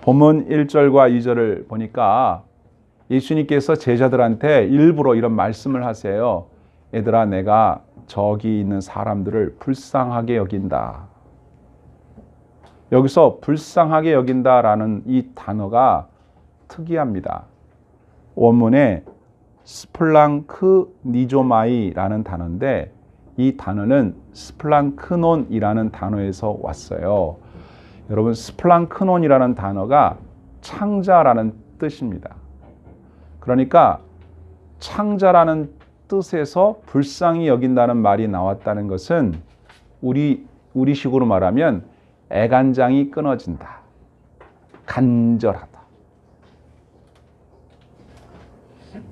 본문 1절과 2절을 보니까 예수님께서 제자들한테 일부러 이런 말씀을 하세요. 얘들아, 내가 저기 있는 사람들을 불쌍하게 여긴다. 여기서 불쌍하게 여긴다라는 이 단어가 특이합니다. 원문에 스플랑크니조마이라는 단어인데 이 단어는 스플랑크논이라는 단어에서 왔어요. 여러분, 스플랑크논이라는 단어가 창자라는 뜻입니다. 그러니까 창자라는 뜻에서 불쌍히 여긴다는 말이 나왔다는 것은 우리식으로 말하면 애간장이 끊어진다. 간절하다.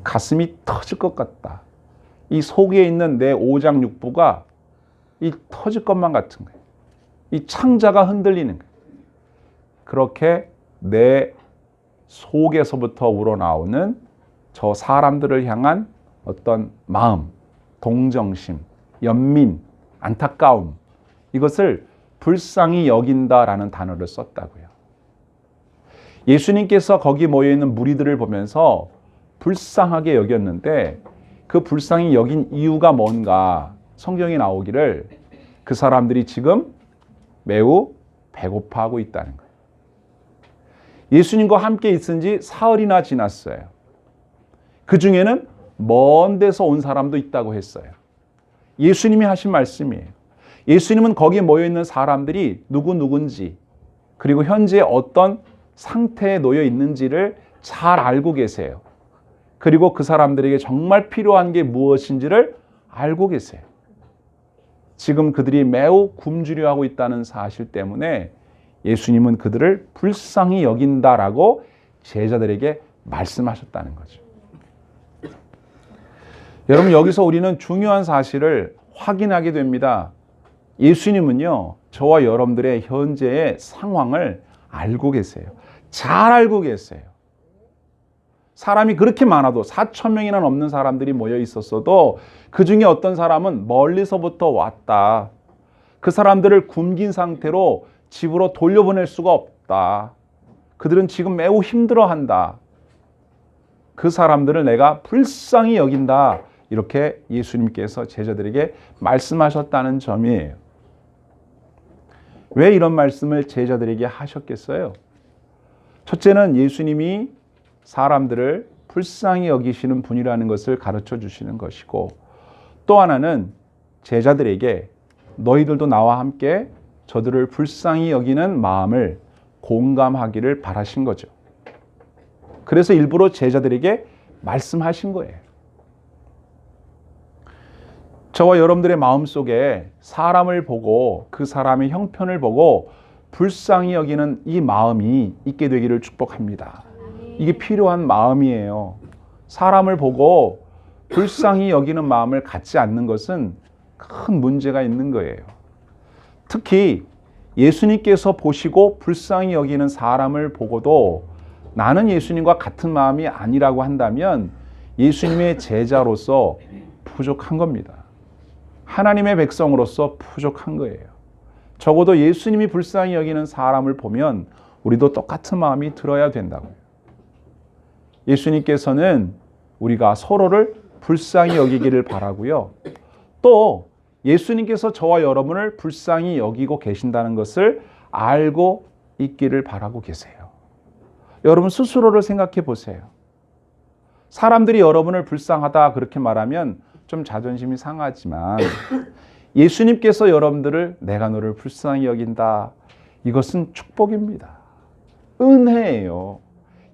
가슴이 터질 것 같다. 이 속에 있는 내 오장육부가 이 터질 것만 같은 거예요. 이 창자가 흔들리는 거예요. 그렇게 내 속에서부터 우러나오는 저 사람들을 향한 어떤 마음, 동정심, 연민, 안타까움, 이것을 불쌍히 여긴다라는 단어를 썼다고요. 예수님께서 거기 모여있는 무리들을 보면서 불쌍하게 여겼는데 그 불쌍히 여긴 이유가 뭔가 성경에 나오기를 그 사람들이 지금 매우 배고파하고 있다는 거예요. 예수님과 함께 있은 지 사흘이나 지났어요. 그 중에는 먼 데서 온 사람도 있다고 했어요. 예수님이 하신 말씀이에요. 예수님은 거기에 모여있는 사람들이 누군지 그리고 현재 어떤 상태에 놓여 있는지를 잘 알고 계세요. 그리고 그 사람들에게 정말 필요한 게 무엇인지를 알고 계세요. 지금 그들이 매우 굶주려 하고 있다는 사실 때문에 예수님은 그들을 불쌍히 여긴다라고 제자들에게 말씀하셨다는 거죠. 여러분, 여기서 우리는 중요한 사실을 확인하게 됩니다. 예수님은요, 저와 여러분들의 현재의 상황을 알고 계세요. 잘 알고 계세요. 사람이 그렇게 많아도 4,000명이나 넘는 사람들이 모여 있었어도 그 중에 어떤 사람은 멀리서부터 왔다. 그 사람들을 굶긴 상태로 집으로 돌려보낼 수가 없다. 그들은 지금 매우 힘들어한다. 그 사람들을 내가 불쌍히 여긴다. 이렇게 예수님께서 제자들에게 말씀하셨다는 점이에요. 왜 이런 말씀을 제자들에게 하셨겠어요? 첫째는 예수님이 사람들을 불쌍히 여기시는 분이라는 것을 가르쳐 주시는 것이고, 또 하나는 제자들에게 너희들도 나와 함께 저들을 불쌍히 여기는 마음을 공감하기를 바라신 거죠. 그래서 일부러 제자들에게 말씀하신 거예요. 저와 여러분들의 마음속에 사람을 보고 그 사람의 형편을 보고 불쌍히 여기는 이 마음이 있게 되기를 축복합니다. 이게 필요한 마음이에요. 사람을 보고 불쌍히 여기는 마음을 갖지 않는 것은 큰 문제가 있는 거예요. 특히 예수님께서 보시고 불쌍히 여기는 사람을 보고도 나는 예수님과 같은 마음이 아니라고 한다면 예수님의 제자로서 부족한 겁니다. 하나님의 백성으로서 부족한 거예요. 적어도 예수님이 불쌍히 여기는 사람을 보면 우리도 똑같은 마음이 들어야 된다고요. 예수님께서는 우리가 서로를 불쌍히 여기기를 바라고요. 또 예수님께서 저와 여러분을 불쌍히 여기고 계신다는 것을 알고 있기를 바라고 계세요. 여러분 스스로를 생각해 보세요. 사람들이 여러분을 불쌍하다 그렇게 말하면 좀 자존심이 상하지만 예수님께서 여러분들을 내가 너를 불쌍히 여긴다. 이것은 축복입니다. 은혜예요.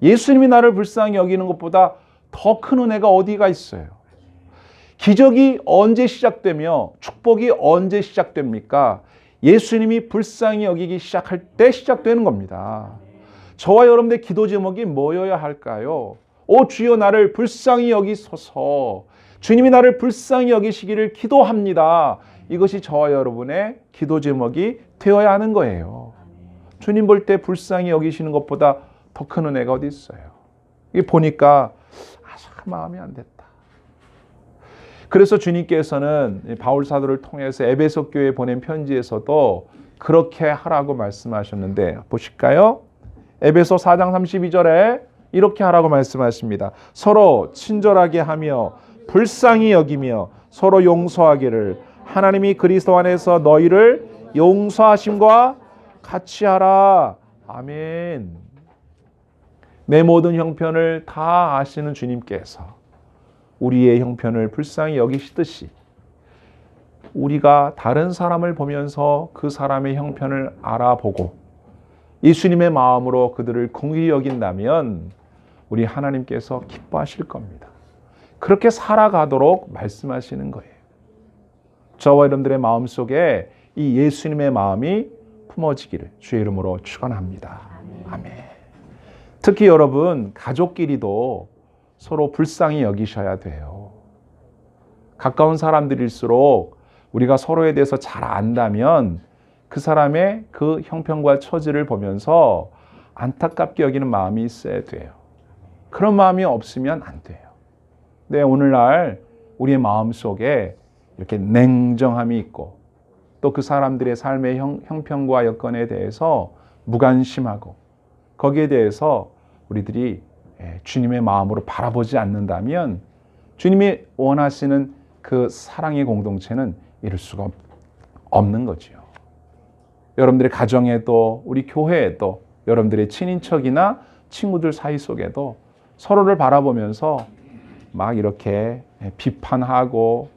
예수님이 나를 불쌍히 여기는 것보다 더 큰 은혜가 어디가 있어요? 기적이 언제 시작되며 축복이 언제 시작됩니까? 예수님이 불쌍히 여기기 시작할 때 시작되는 겁니다. 저와 여러분의 기도 제목이 뭐여야 할까요? 오 주여 나를 불쌍히 여기소서. 주님이 나를 불쌍히 여기시기를 기도합니다. 이것이 저와 여러분의 기도 제목이 되어야 하는 거예요. 주님 볼 때 불쌍히 여기시는 것보다 더 큰 은혜가 어디 있어요? 이게 보니까 참 마음이 안 됐다. 그래서 주님께서는 바울 사도를 통해서 에베소 교회에 보낸 편지에서도 그렇게 하라고 말씀하셨는데 보실까요? 에베소 4장 32절에 이렇게 하라고 말씀하십니다. 서로 친절하게 하며 불쌍히 여기며 서로 용서하기를 하나님이 그리스도 안에서 너희를 용서하심과 같이 하라. 아멘. 내 모든 형편을 다 아시는 주님께서 우리의 형편을 불쌍히 여기시듯이 우리가 다른 사람을 보면서 그 사람의 형편을 알아보고 예수님의 마음으로 그들을 긍휼히 여긴다면 우리 하나님께서 기뻐하실 겁니다. 그렇게 살아가도록 말씀하시는 거예요. 저와 여러분들의 마음속에 이 예수님의 마음이 품어지기를 주의 이름으로 축원합니다. 아멘. 특히 여러분 가족끼리도 서로 불쌍히 여기셔야 돼요. 가까운 사람들일수록 우리가 서로에 대해서 잘 안다면 그 사람의 그 형편과 처지를 보면서 안타깝게 여기는 마음이 있어야 돼요. 그런 마음이 없으면 안 돼요. 네, 오늘날 우리의 마음속에 이렇게 냉정함이 있고 또 그 사람들의 삶의 형편과 여건에 대해서 무관심하고 거기에 대해서 우리들이 주님의 마음으로 바라보지 않는다면 주님이 원하시는 그 사랑의 공동체는 이룰 수가 없는 거죠. 여러분들의 가정에도 우리 교회에도 여러분들의 친인척이나 친구들 사이 속에도 서로를 바라보면서 막 이렇게 비판하고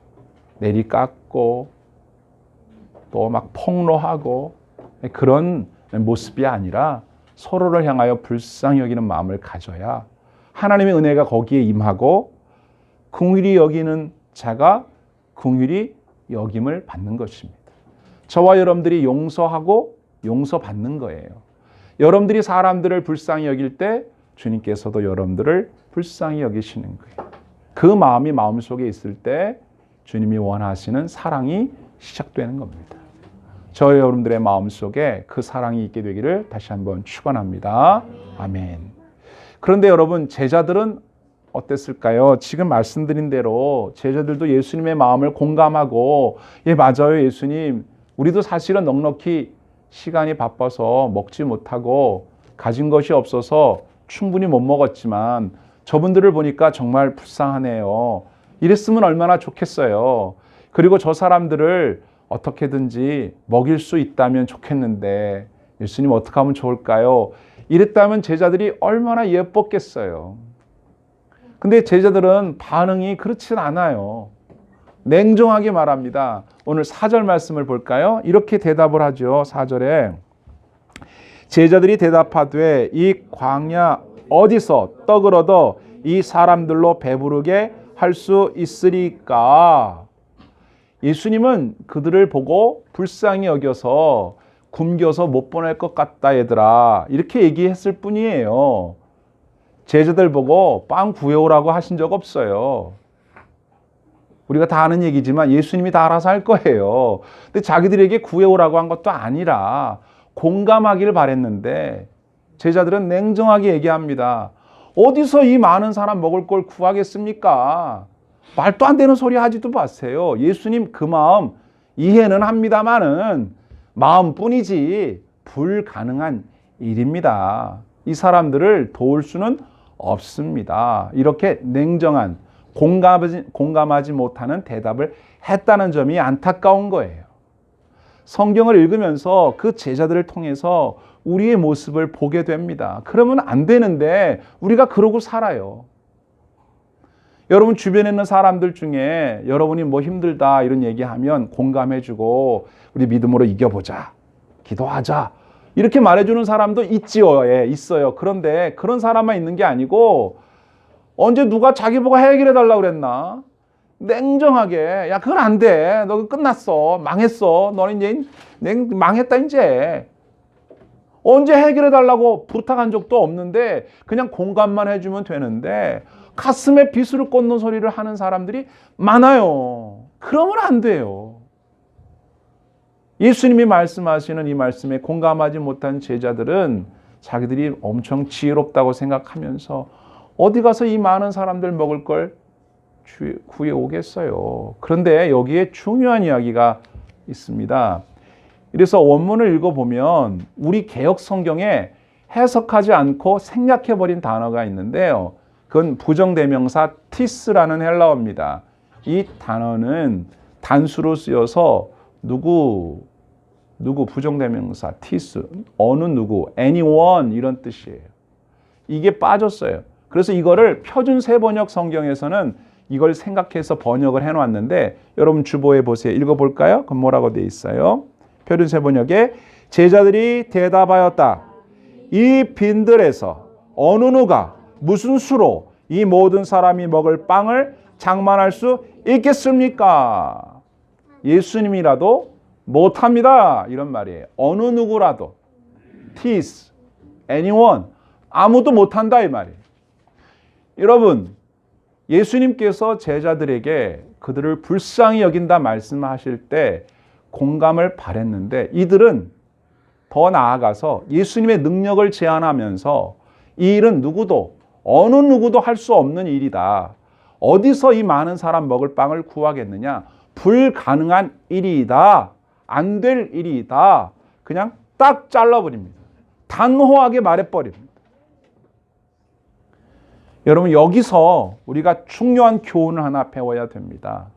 내리깎고 또 막 폭로하고 그런 모습이 아니라 서로를 향하여 불쌍히 여기는 마음을 가져야 하나님의 은혜가 거기에 임하고 긍휼히 여기는 자가 긍휼히 여김을 받는 것입니다. 저와 여러분들이 용서하고 용서받는 거예요. 여러분들이 사람들을 불쌍히 여길 때 주님께서도 여러분들을 불쌍히 여기시는 거예요. 그 마음이 마음속에 있을 때 주님이 원하시는 사랑이 시작되는 겁니다. 저 여러분들의 마음속에 그 사랑이 있게 되기를 다시 한번 축원합니다. 아멘. 그런데 여러분 제자들은 어땠을까요? 지금 말씀드린 대로 제자들도 예수님의 마음을 공감하고 예 맞아요 예수님 우리도 사실은 넉넉히 시간이 바빠서 먹지 못하고 가진 것이 없어서 충분히 못 먹었지만 저분들을 보니까 정말 불쌍하네요. 이랬으면 얼마나 좋겠어요. 그리고 저 사람들을 어떻게든지 먹일 수 있다면 좋겠는데 예수님 어떻게 하면 좋을까요? 이랬다면 제자들이 얼마나 예뻤겠어요. 근데 제자들은 반응이 그렇진 않아요. 냉정하게 말합니다. 오늘 4절 말씀을 볼까요? 이렇게 대답을 하죠. 4절에 제자들이 대답하되 이 광야 어디서 떡을 얻어 이 사람들로 배부르게 할 수 있으리까? 예수님은 그들을 보고 불쌍히 여겨서 굶겨서 못 보낼 것 같다 얘들아 이렇게 얘기했을 뿐이에요. 제자들 보고 빵 구해오라고 하신 적 없어요. 우리가 다 아는 얘기지만 예수님이 다 알아서 할 거예요. 근데 자기들에게 구해오라고 한 것도 아니라 공감하기를 바랬는데 제자들은 냉정하게 얘기합니다. 어디서 이 많은 사람 먹을 걸 구하겠습니까? 말도 안 되는 소리 하지도 마세요. 예수님 그 마음 이해는 합니다마는 마음뿐이지 불가능한 일입니다. 이 사람들을 도울 수는 없습니다. 이렇게 냉정한 공감하지 못하는 대답을 했다는 점이 안타까운 거예요. 성경을 읽으면서 그 제자들을 통해서 우리의 모습을 보게 됩니다. 그러면 안 되는데 우리가 그러고 살아요. 여러분 주변에 있는 사람들 중에 여러분이 뭐 힘들다 이런 얘기하면 공감해주고 우리 믿음으로 이겨보자, 기도하자 이렇게 말해주는 사람도 있지요. 예, 있어요. 그런데 그런 사람만 있는 게 아니고 언제 누가 자기 보고 해결해달라고 그랬나? 냉정하게 야 그건 안 돼. 너 끝났어. 망했어. 너는 이제 망했다 이제. 언제 해결해달라고 부탁한 적도 없는데 그냥 공감만 해주면 되는데 가슴에 비수를 꽂는 소리를 하는 사람들이 많아요. 그러면 안 돼요. 예수님이 말씀하시는 이 말씀에 공감하지 못한 제자들은 자기들이 엄청 지혜롭다고 생각하면서 어디 가서 이 많은 사람들 먹을 걸 구해오겠어요. 그런데 여기에 중요한 이야기가 있습니다. 그래서 원문을 읽어보면 우리 개역 성경에 해석하지 않고 생략해버린 단어가 있는데요. 그건 부정대명사 티스라는 헬라어입니다. 이 단어는 단수로 쓰여서 누구 부정대명사 티스, 어느 누구, anyone 이런 뜻이에요. 이게 빠졌어요. 그래서 이거를 표준세번역 성경에서는 이걸 생각해서 번역을 해놨는데 여러분 주보에 보세요. 읽어볼까요? 그럼 뭐라고 돼 있어요? 표준세번역에 제자들이 대답하였다. 이 빈들에서 어느 누가 무슨 수로 이 모든 사람이 먹을 빵을 장만할 수 있겠습니까? 예수님이라도 못합니다. 이런 말이에요. 어느 누구라도. tis, anyone. 아무도 못한다 이 말이에요. 여러분, 예수님께서 제자들에게 그들을 불쌍히 여긴다 말씀하실 때 공감을 바랬는데 이들은 더 나아가서 예수님의 능력을 제안하면서 이 일은 누구도 어느 누구도 할 수 없는 일이다. 어디서 이 많은 사람 먹을 빵을 구하겠느냐? 불가능한 일이다. 안 될 일이다. 그냥 딱 잘라버립니다. 단호하게 말해버립니다. 여러분 여기서 우리가 중요한 교훈을 하나 배워야 됩니다.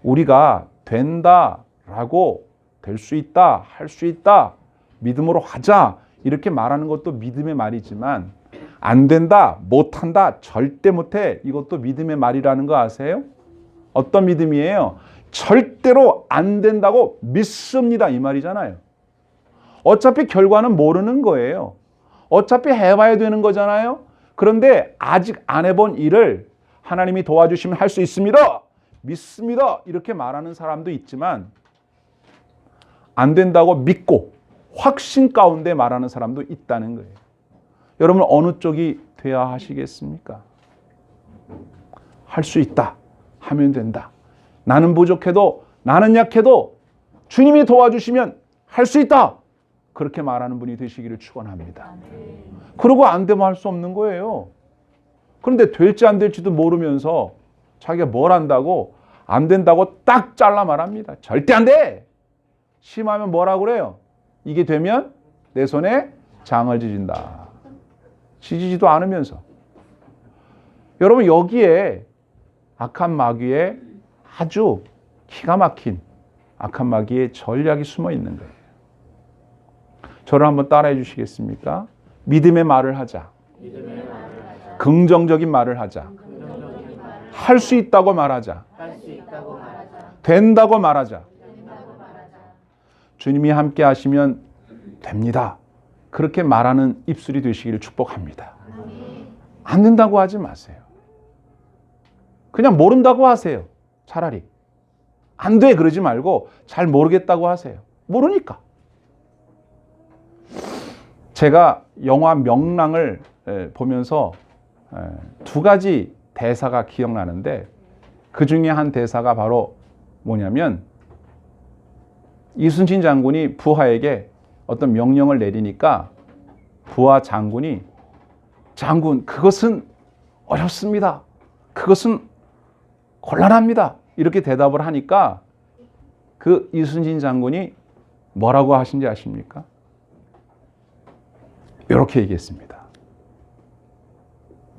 우리가 된다라고 될 수 있다, 할 수 있다, 믿음으로 하자 이렇게 말하는 것도 믿음의 말이지만 안 된다, 못한다, 절대 못해 이것도 믿음의 말이라는 거 아세요? 어떤 믿음이에요? 절대로 안 된다고 믿습니다 이 말이잖아요. 어차피 결과는 모르는 거예요. 어차피 해봐야 되는 거잖아요. 그런데 아직 안 해본 일을 하나님이 도와주시면 할 수 있습니다. 믿습니다. 이렇게 말하는 사람도 있지만 안 된다고 믿고 확신 가운데 말하는 사람도 있다는 거예요. 여러분 어느 쪽이 돼야 하시겠습니까? 할 수 있다. 하면 된다. 나는 부족해도 나는 약해도 주님이 도와주시면 할 수 있다. 그렇게 말하는 분이 되시기를 축원합니다. 그러고 안 되면 할 수 없는 거예요. 그런데 될지 안 될지도 모르면서 자기가 뭘 한다고 안 된다고 딱 잘라 말합니다. 절대 안 돼. 심하면 뭐라고 그래요? 이게 되면 내 손에 장을 지진다. 지지지도 않으면서. 여러분 여기에 악한 마귀의 아주 기가 막힌 악한 마귀의 전략이 숨어 있는 거예요. 저를 한번 따라해 주시겠습니까? 믿음의 말을 하자. 긍정적인 말을 하자. 할 수 있다고 말하자. 된다고 말하자. 주님이 함께 하시면 됩니다. 그렇게 말하는 입술이 되시기를 축복합니다. 안 된다고 하지 마세요. 그냥 모른다고 하세요. 차라리. 안 돼 그러지 말고 잘 모르겠다고 하세요. 모르니까. 제가 영화 명랑을 보면서 두 가지 대사가 기억나는데 그 중에 한 대사가 바로 뭐냐면 이순신 장군이 부하에게 어떤 명령을 내리니까 부하 장군이 장군 그것은 어렵습니다. 그것은 곤란합니다. 이렇게 대답을 하니까 그 이순신 장군이 뭐라고 하신지 아십니까? 이렇게 얘기했습니다.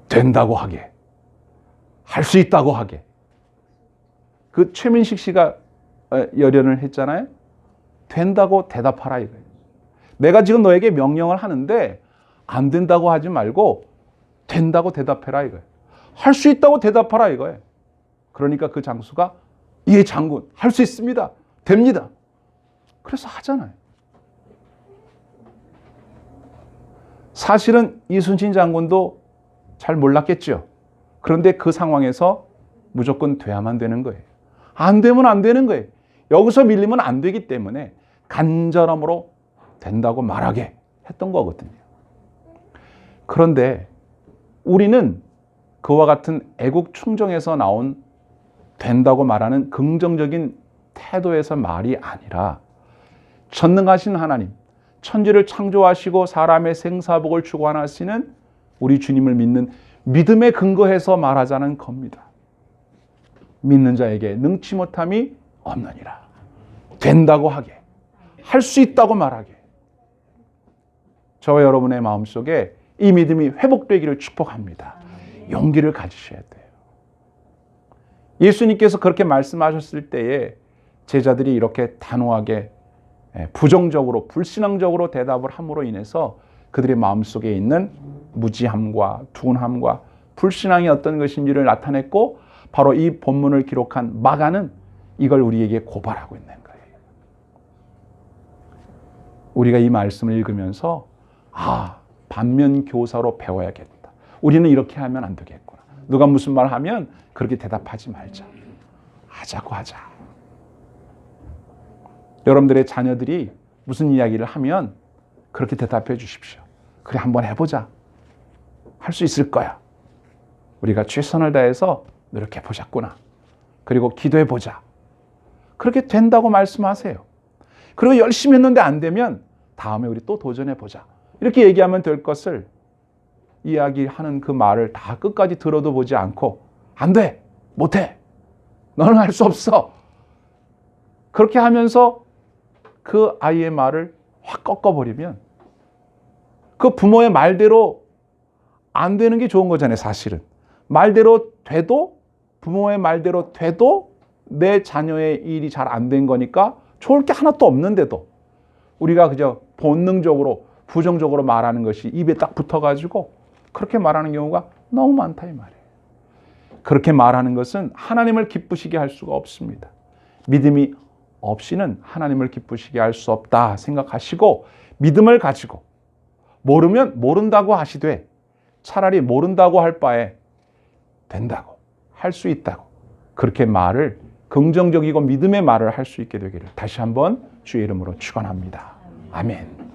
된다고 하게. 할 수 있다고 하게. 그 최민식 씨가 열연을 했잖아요. 된다고 대답하라 이거예요. 내가 지금 너에게 명령을 하는데 안 된다고 하지 말고 된다고 대답해라 이거예요. 할 수 있다고 대답하라 이거예요. 그러니까 그 장수가 예 장군 할 수 있습니다. 됩니다. 그래서 하잖아요. 사실은 이순신 장군도 잘 몰랐겠죠. 그런데 그 상황에서 무조건 돼야만 되는 거예요. 안 되면 안 되는 거예요. 여기서 밀리면 안 되기 때문에 간절함으로 된다고 말하게 했던 거거든요. 그런데 우리는 그와 같은 애국 충정에서 나온 된다고 말하는 긍정적인 태도에서 말이 아니라 전능하신 하나님, 천지를 창조하시고 사람의 생사복을 주관하시는 우리 주님을 믿는 믿음에 근거해서 말하자는 겁니다. 믿는 자에게 능치 못함이 없느니라. 된다고 하게. 할 수 있다고 말하게. 저와 여러분의 마음속에 이 믿음이 회복되기를 축복합니다. 용기를 가지셔야 돼요. 예수님께서 그렇게 말씀하셨을 때에 제자들이 이렇게 단호하게 부정적으로 불신앙적으로 대답을 함으로 인해서 그들의 마음속에 있는 무지함과 둔함과 불신앙이 어떤 것인지를 나타냈고, 바로 이 본문을 기록한 마가는 이걸 우리에게 고발하고 있는 거예요. 우리가 이 말씀을 읽으면서 반면교사로 배워야겠다. 우리는 이렇게 하면 안 되겠구나. 누가 무슨 말 하면 그렇게 대답하지 말자. 하자고 하자. 여러분들의 자녀들이 무슨 이야기를 하면 그렇게 대답해 주십시오. 그래, 한번 해보자. 할 수 있을 거야. 우리가 최선을 다해서 노력해 보자꾸나. 그리고 기도해 보자. 그렇게 된다고 말씀하세요. 그리고 열심히 했는데 안 되면 다음에 우리 또 도전해 보자. 이렇게 얘기하면 될 것을, 이야기하는 그 말을 다 끝까지 들어도 보지 않고 안 돼, 못해, 너는 할 수 없어, 그렇게 하면서 그 아이의 말을 확 꺾어버리면 그 부모의 말대로 안 되는 게 좋은 거잖아요. 사실은 말대로 돼도, 부모의 말대로 돼도 내 자녀의 일이 잘 안 된 거니까 좋을 게 하나도 없는데도 우리가 그저 본능적으로 부정적으로 말하는 것이 입에 딱 붙어가지고 그렇게 말하는 경우가 너무 많다 이 말이에요. 그렇게 말하는 것은 하나님을 기쁘시게 할 수가 없습니다. 믿음이 없이는 하나님을 기쁘시게 할 수 없다 생각하시고, 믿음을 가지고 모르면 모른다고 하시되 차라리 모른다고 할 바에 된다고, 할 수 있다고, 그렇게 말을, 긍정적이고 믿음의 말을 할 수 있게 되기를 다시 한번 주의 이름으로 축원합니다. 아멘.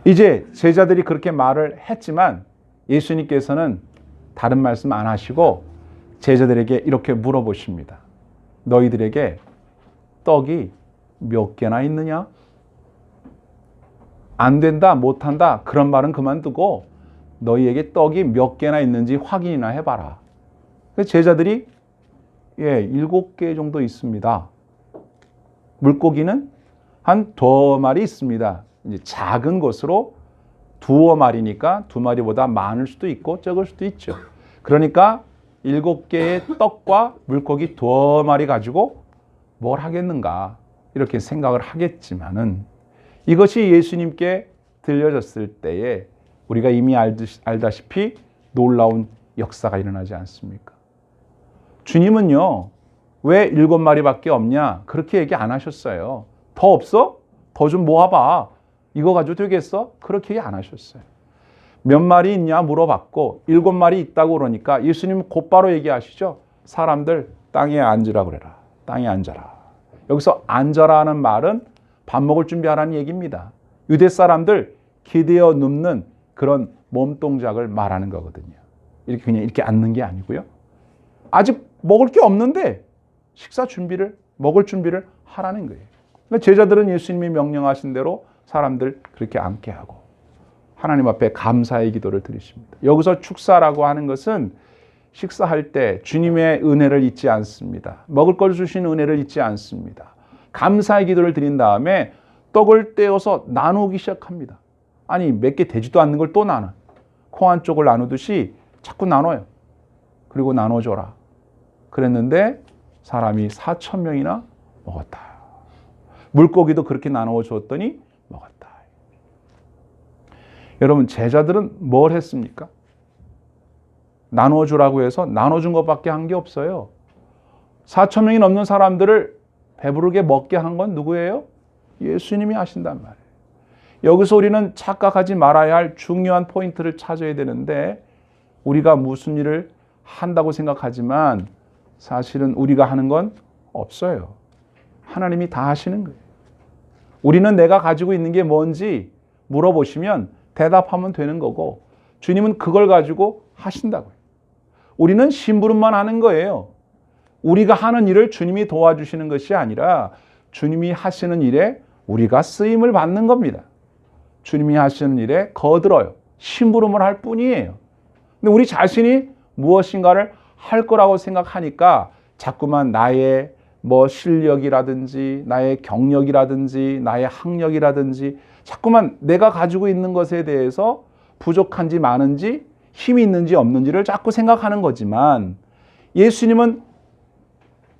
이제 제자들이 그렇게 말을 했지만 예수님께서는 다른 말씀 안 하시고 제자들에게 이렇게 물어보십니다. 너희들에게 떡이 몇 개나 있느냐? 안 된다, 못한다, 그런 말은 그만두고 너희에게 떡이 몇 개나 있는지 확인이나 해봐라. 제자들이 7개 정도 있습니다. 물고기는 한 2마리 있습니다. 이제 작은 것으로 2마리니까 2마리보다 많을 수도 있고 적을 수도 있죠. 그러니까 7개의 떡과 물고기 2마리 가지고 뭘 하겠는가, 이렇게 생각을 하겠지만은, 이것이 예수님께 들려졌을 때에 우리가 이미 알다시피 놀라운 역사가 일어나지 않습니까? 주님은요, 왜 7마리밖에 없냐? 그렇게 얘기 안 하셨어요. 더 없어? 더 좀 모아봐. 이거 가지고 되겠어? 그렇게 얘기 안 하셨어요. 몇 마리 있냐 물어봤고 7마리 있다고 그러니까 예수님은 곧바로 얘기하시죠. 사람들 땅에 앉으라 그래라. 땅에 앉아라. 여기서 앉아라는 말은 밥 먹을 준비하라는 얘기입니다. 유대 사람들 기대어 눕는 그런 몸 동작을 말하는 거거든요. 이렇게 그냥 이렇게 앉는 게 아니고요. 아직 먹을 게 없는데 식사 준비를, 먹을 준비를 하라는 거예요. 그러니까 제자들은 예수님이 명령하신 대로 사람들 그렇게 앉게 하고 하나님 앞에 감사의 기도를 드리십니다. 여기서 축사라고 하는 것은 식사할 때 주님의 은혜를 잊지 않습니다. 먹을 걸 주신 은혜를 잊지 않습니다. 감사의 기도를 드린 다음에 떡을 떼어서 나누기 시작합니다. 아니, 몇 개 되지도 않는 걸 또 나눠. 콩 한 쪽을 나누듯이 자꾸 나눠요. 그리고 나눠줘라. 그랬는데 사람이 4,000명이나 먹었다. 물고기도 그렇게 나누어 주었더니 먹었다. 여러분, 제자들은 뭘 했습니까? 나누어 주라고 해서 나눠준 것밖에 한 게 없어요. 4,000명이 넘는 사람들을 배부르게 먹게 한 건 누구예요? 예수님이 하신단 말이에요. 여기서 우리는 착각하지 말아야 할 중요한 포인트를 찾아야 되는데, 우리가 무슨 일을 한다고 생각하지만 사실은 우리가 하는 건 없어요. 하나님이 다 하시는 거예요. 우리는 내가 가지고 있는 게 뭔지 물어보시면 대답하면 되는 거고, 주님은 그걸 가지고 하신다고요. 우리는 심부름만 하는 거예요. 우리가 하는 일을 주님이 도와주시는 것이 아니라 주님이 하시는 일에 우리가 쓰임을 받는 겁니다. 주님이 하시는 일에 거들어요. 심부름을 할 뿐이에요. 근데 우리 자신이 무엇인가를 할 거라고 생각하니까 자꾸만 나의 뭐 실력이라든지 나의 경력이라든지 나의 학력이라든지 자꾸만 내가 가지고 있는 것에 대해서 부족한지 많은지 힘이 있는지 없는지를 자꾸 생각하는 거지만 예수님은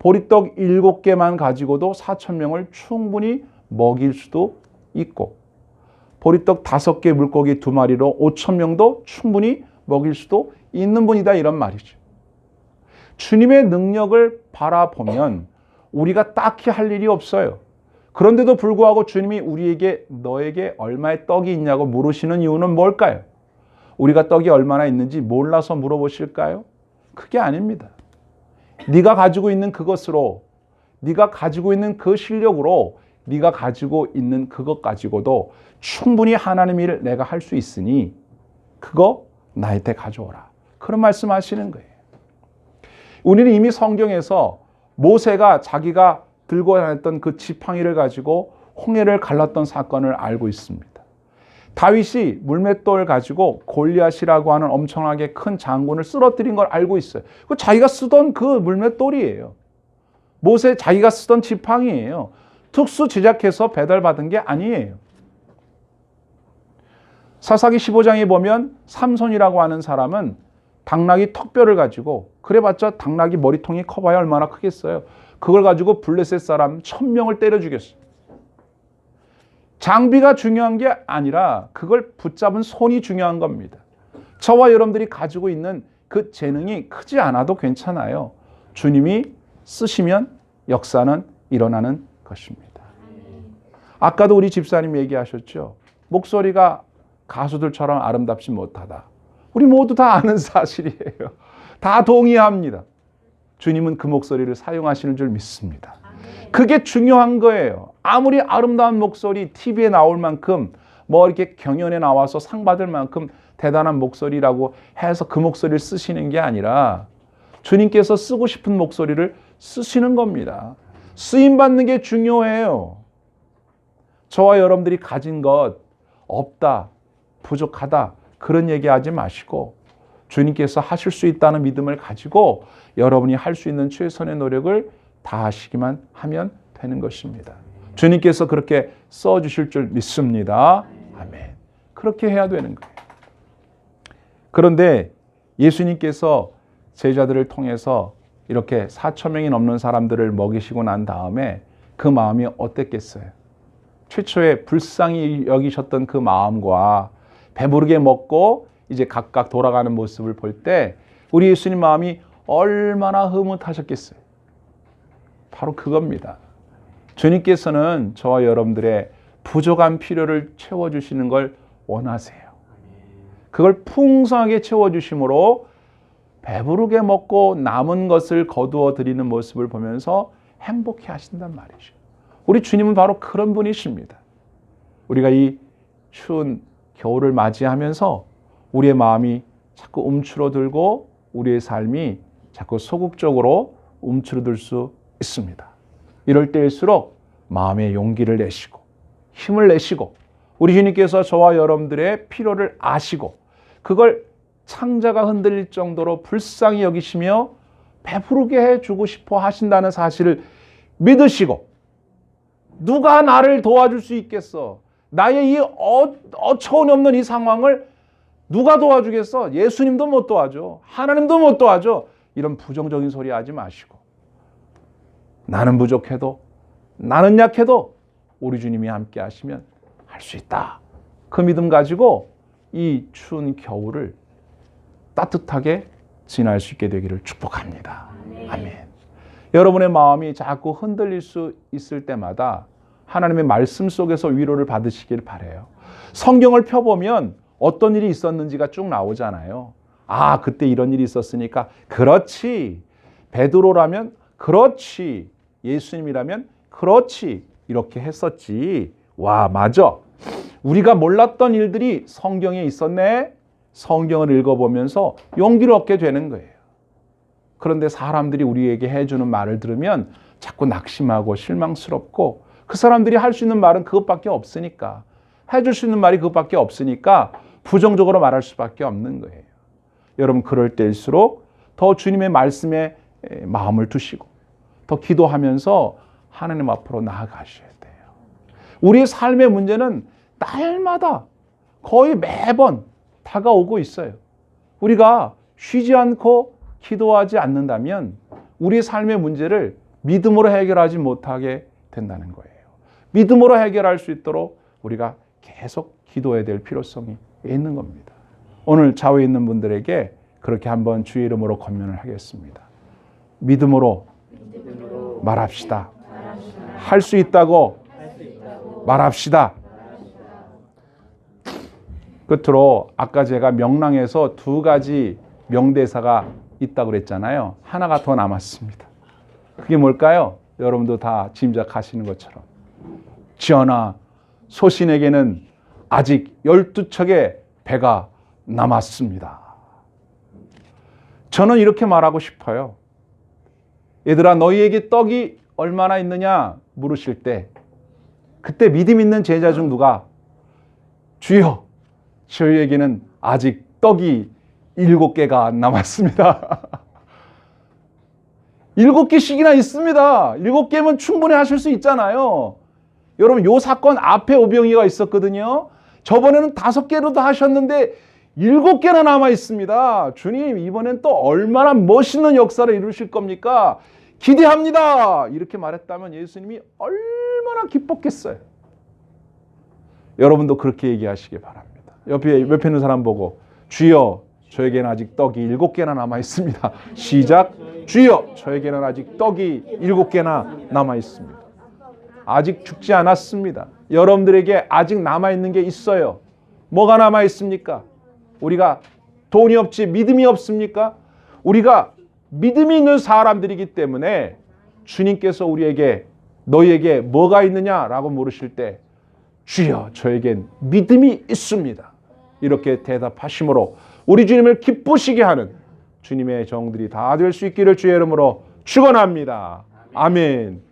보리떡 7개만 가지고도 4,000명을 충분히 먹일 수도 있고 보리떡 5개 물고기 2마리로 5,000명도 충분히 먹일 수도 있는 분이다 이런 말이죠. 주님의 능력을 바라보면 우리가 딱히 할 일이 없어요. 그런데도 불구하고 주님이 우리에게 너에게 얼마의 떡이 있냐고 물으시는 이유는 뭘까요? 우리가 떡이 얼마나 있는지 몰라서 물어보실까요? 그게 아닙니다. 네가 가지고 있는 그것으로, 네가 가지고 있는 그 실력으로, 네가 가지고 있는 그것 가지고도 충분히 하나님 일을 내가 할 수 있으니 그거 나한테 가져오라. 그런 말씀하시는 거예요. 우리는 이미 성경에서 모세가 자기가 들고 다녔던 그 지팡이를 가지고 홍해를 갈랐던 사건을 알고 있습니다. 다윗이 물맷돌을 가지고 골리앗이라고 하는 엄청나게 큰 장군을 쓰러뜨린 걸 알고 있어요. 그 자기가 쓰던 그 물맷돌이에요. 모세 자기가 쓰던 지팡이에요. 특수 제작해서 배달받은 게 아니에요. 사사기 15장에 보면 삼손이라고 하는 사람은 당나귀 턱뼈를 가지고 그래봤자 당나귀 머리통이 커봐야 얼마나 크겠어요. 그걸 가지고 블레셋 사람 1,000명을 때려 죽였어요. 장비가 중요한 게 아니라 그걸 붙잡은 손이 중요한 겁니다. 저와 여러분들이 가지고 있는 그 재능이 크지 않아도 괜찮아요. 주님이 쓰시면 역사는 일어나는 것입니다. 아까도 우리 집사님 얘기하셨죠. 목소리가 가수들처럼 아름답지 못하다. 우리 모두 다 아는 사실이에요. 다 동의합니다. 주님은 그 목소리를 사용하시는 줄 믿습니다. 그게 중요한 거예요. 아무리 아름다운 목소리 TV에 나올 만큼 뭐 이렇게 경연에 나와서 상 받을 만큼 대단한 목소리라고 해서 그 목소리를 쓰시는 게 아니라 주님께서 쓰고 싶은 목소리를 쓰시는 겁니다. 쓰임 받는 게 중요해요. 저와 여러분들이 가진 것 없다, 부족하다 그런 얘기하지 마시고 주님께서 하실 수 있다는 믿음을 가지고 여러분이 할 수 있는 최선의 노력을 다 하시기만 하면 되는 것입니다. 주님께서 그렇게 써주실 줄 믿습니다. 아멘. 그렇게 해야 되는 거예요. 그런데 예수님께서 제자들을 통해서 이렇게 4,000명이 넘는 사람들을 먹이시고 난 다음에 그 마음이 어땠겠어요? 최초에 불쌍히 여기셨던 그 마음과 배부르게 먹고 이제 각각 돌아가는 모습을 볼 때 우리 예수님 마음이 얼마나 흐뭇하셨겠어요? 바로 그겁니다. 주님께서는 저와 여러분들의 부족한 필요를 채워주시는 걸 원하세요. 그걸 풍성하게 채워주심으로 배부르게 먹고 남은 것을 거두어 드리는 모습을 보면서 행복해 하신단 말이죠. 우리 주님은 바로 그런 분이십니다. 우리가 이 추운 겨울을 맞이하면서 우리의 마음이 자꾸 움츠러들고 우리의 삶이 자꾸 소극적으로 움츠러들 수 있습니다. 이럴 때일수록 마음의 용기를 내시고 힘을 내시고 우리 주님께서 저와 여러분들의 필요를 아시고 그걸 창자가 흔들릴 정도로 불쌍히 여기시며 베푸르게 해주고 싶어 하신다는 사실을 믿으시고 누가 나를 도와줄 수 있겠어? 나의 이 어처구니 없는 이 상황을 누가 도와주겠어? 예수님도 못 도와줘. 하나님도 못 도와줘. 이런 부정적인 소리 하지 마시고 나는 부족해도 나는 약해도 우리 주님이 함께 하시면 할 수 있다. 그 믿음 가지고 이 추운 겨울을 따뜻하게 지날 수 있게 되기를 축복합니다. 아멘. 여러분의 마음이 자꾸 흔들릴 수 있을 때마다 하나님의 말씀 속에서 위로를 받으시길 바라요. 성경을 펴보면 어떤 일이 있었는지가 쭉 나오잖아요. 아, 그때 이런 일이 있었으니까 그렇지. 베드로라면 그렇지. 예수님이라면 그렇지. 이렇게 했었지. 와, 맞아. 우리가 몰랐던 일들이 성경에 있었네. 성경을 읽어보면서 용기를 얻게 되는 거예요. 그런데 사람들이 우리에게 해주는 말을 들으면 자꾸 낙심하고 실망스럽고 그 사람들이 할 수 있는 말은 그것밖에 없으니까 해줄 수 있는 말이 그것밖에 없으니까 부정적으로 말할 수밖에 없는 거예요. 여러분 그럴 때일수록 더 주님의 말씀에 마음을 두시고 더 기도하면서 하나님 앞으로 나아가셔야 돼요. 우리의 삶의 문제는 날마다 거의 매번 다가오고 있어요. 우리가 쉬지 않고 기도하지 않는다면 우리의 삶의 문제를 믿음으로 해결하지 못하게 된다는 거예요. 믿음으로 해결할 수 있도록 우리가 계속 기도해야 될 필요성이 있는 겁니다. 오늘 좌우에 있는 분들에게 그렇게 한번 주의 이름으로 권면을 하겠습니다. 믿음으로 말합시다. 할 수 있다고 말합시다. 끝으로 아까 제가 명랑에서 2가지 명대사가 있다고 그랬잖아요. 하나가 더 남았습니다. 그게 뭘까요? 여러분도 다 짐작하시는 것처럼. 지연아, 소신에게는 아직 12척의 배가 남았습니다. 저는 이렇게 말하고 싶어요. 얘들아, 너희에게 떡이 얼마나 있느냐 물으실 때 그때 믿음 있는 제자 중 누가 주여, 저희에게는 아직 떡이 7개가 남았습니다. 7개씩이나 있습니다. 7개면 충분히 하실 수 있잖아요. 여러분, 요 사건 앞에 오병이가 있었거든요. 저번에는 5개로도 하셨는데 7개나 남아 있습니다. 주님, 이번엔 또 얼마나 멋있는 역사를 이루실 겁니까? 기대합니다. 이렇게 말했다면 예수님이 얼마나 기뻤겠어요. 여러분도 그렇게 얘기하시기 바랍니다. 옆에 있는 사람 보고 주여, 저에게는 아직 떡이 7개나 남아 있습니다. 시작. 주여, 저에게는 아직 떡이 7개나 남아 있습니다. 아직 죽지 않았습니다. 여러분들에게 아직 남아 있는 게 있어요. 뭐가 남아 있습니까? 우리가 돈이 없지 믿음이 없습니까? 우리가 믿음이 있는 사람들이기 때문에 주님께서 우리에게 너희에게 뭐가 있느냐라고 물으실 때 주여, 저에겐 믿음이 있습니다. 이렇게 대답하심으로 우리 주님을 기쁘시게 하는 주님의 정들이 다 될 수 있기를 주의 이름으로 축원합니다. 아멘.